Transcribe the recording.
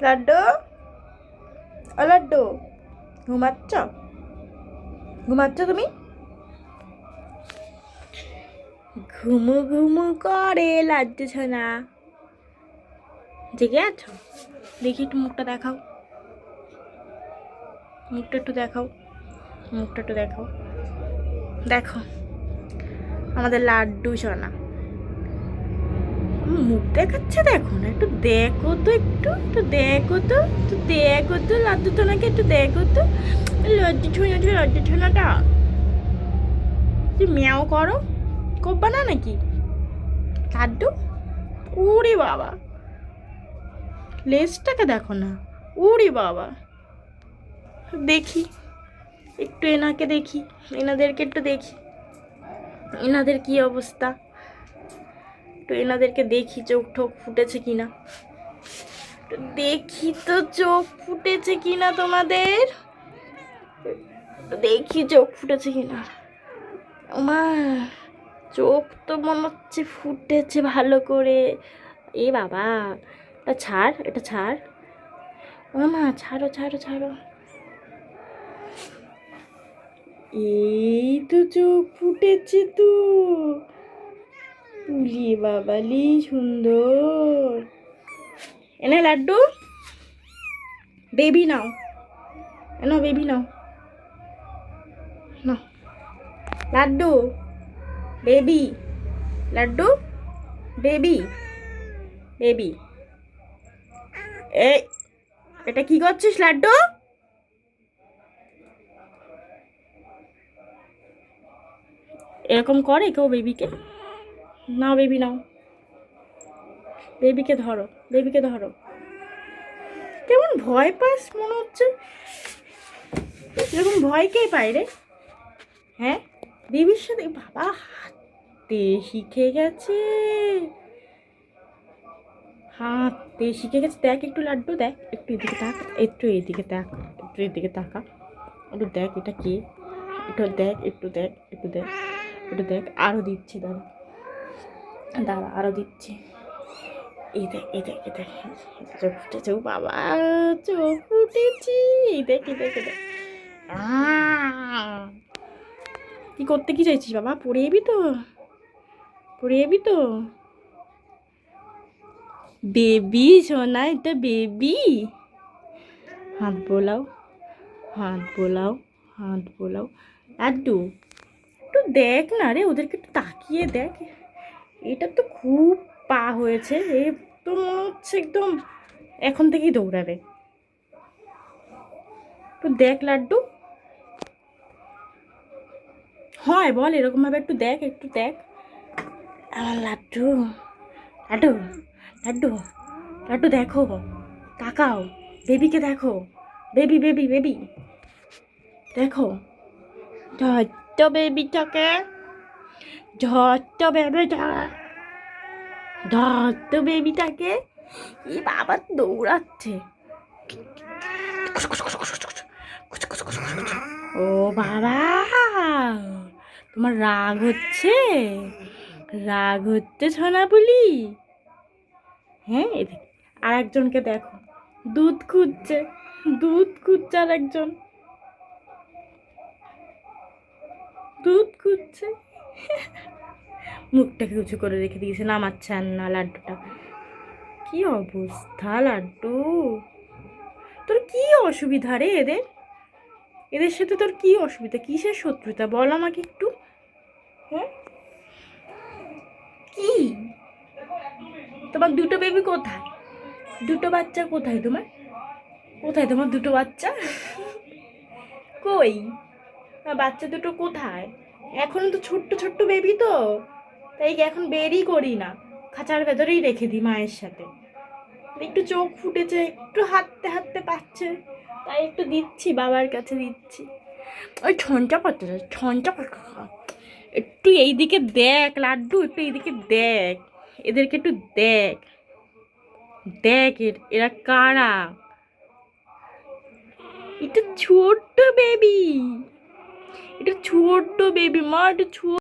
লাড্ডু, ও লাড্ডু, ঘুমাচ্ছ? ঘুমাচ্ছ তুমি? ঘুমু ঘুমু করে লাড্ডু ছানা। জেগে আছো? দেখি একটু মুখটা দেখাও, মুখটা একটু দেখাও, মুখটা একটু দেখাও। দেখো আমাদের লাড্ডু সোনা মুখ দেখাচ্ছে, দেখো না, একটু দেখো তো, একটু দেখো তো, একটু দেখো তো লাড্ডু সোনাকে, একটু দেখো তো লাড্ডু ছোনা, লাড্ডু ছোনাটা। তুই মিয়াও করো, করবা না নাকি লাড্ডু? ওরে বাবা, লেজটাকে দেখো না, ওরে বাবা। দেখি একটু এনাকে দেখি, এনাদেরকে একটু দেখি, এনাদের কি অবস্থা, একটু এনাদেরকে দেখি চোখ ঠোক ফুটেছে কিনা, দেখি তো চোখ ফুটেছে কিনা তোমাদের, দেখি চোখ ফুটেছে কিনা। মা, চোখ তো মনে হচ্ছে ফুটেছে ভালো করে। এ বাবা, এটা ছাড়, এটা ছাড়, ও মা ছাড়ো ছাড়ো ছাড়ো। এই তো চোখ ফুটেছে তো, উলি বাবালি সুন্দর। এনে লাড্ডু, বেবি নাও, এনো বেবি নাও, নাও Laddu, baby, Laddu, baby, baby. এই, এটা কি করছিস লাড্ডু? এরকম করে কেউ বেবিকে? নাও বেবি নাও, বেবিকে ধরো, বেবিকে ধরো। কেমন ভয় পাস মনে হচ্ছে, এরকম ভয় কে পায় রে? হ্যাঁ, বেবির সাথে বাবা হাঁটতে শিখে গেছে, হাঁটতে শিখে গেছে। দেখ একটু লাড্ডু, দেখ একটু এদিকে তাক, একটু এদিকে তাক, একটু এদিকে তাকা, একটু দেখ এটা কে, একটু দেখ, একটু দেখ, একটু দেখ, একটু দেখ। আরও দিচ্ছি, দাঁড়া দাঁড়া, আরও দিচ্ছি। এই দেখ, এই দেখ, এই দেখ, চোখ ফুটেছে, ও বাবা চোখ ফুটেছি, এই দেখ, এই দেখ, এই দেখ। কি করতে কি চাইছিস বাবা? পড়ে যাবি তো, পড়ে যাবি তো। বেবি সোনা, এটা বেবি। হাত বোলাও, হাত বোলাও, হাত বোলাও। লাড্ডু একটু দেখ না রে, ওদেরকে একটু তাকিয়ে দেখ। এটা তো খুব পা হয়েছে, এ তো মনে হচ্ছে একদম এখন থেকেই দৌড়াবে। একটু দেখ লাড্ডু, হয় বল এরকম ভাবে, একটু দেখ, একটু দেখ আমার লাড্ডু, লাড্ডু, লাড্ডু, লাড্ডু দেখো, তাকাও, বেবিকে দেখো, বেবি বেবি বেবি দেখো, ধরতো বেবিটাকে, ধরতো বেবিটা, ধরতো বেবিটাকে। ই বাবা দৌড়াচ্ছে, ও বাবা, তোমার রাগ হচ্ছে, রাগ হচ্ছে সোনা বলি? হ্যাঁ, এদিকে আর একজনকে দেখো, দুধ খুঁজছে, দুধ খুঁজছে, আর একজন দুধ খুঁজছে, মুখটাকে উঁচু করে রেখে দিয়েছে, নামাচ্ছে আর না লাড্ডুটা। কি অবস্থা লাড্ডু, তোর কি অসুবিধা রে? এদের এদের সাথে তোর কি অসুবিধা, কিসের শত্রুতা বল আমাকে একটু। হ্যাঁ, কি তোমার দুটো বেবি কোথায়, দুটো বাচ্চা কোথায় তোমার, কোথায় তোমার দুটো বাচ্চা, কই বাচ্চা দুটো কোথায়? এখনো তো ছোট্ট ছোট্ট বেবি তো, তাই এখন বেরই করি না, খাঁচার ভেতরেই রেখে দিই মায়ের সাথে। একটু চোখ ফুটেছে, একটু হাঁটতে হাঁটতে পাচ্ছে, তাই একটু দিচ্ছি, বাবার কাছে দিচ্ছি। ওই ছনটা পাত্র, ছনটা পাত্র, একটু এইদিকে দেখ লাড্ডু, একটু এইদিকে দেখ, এদেরকে একটু দেখ, দেখ এরা কারা, এটা ছোট্ট বেবি, এটা ছোট্ট বেবি মা, এটা ছোট।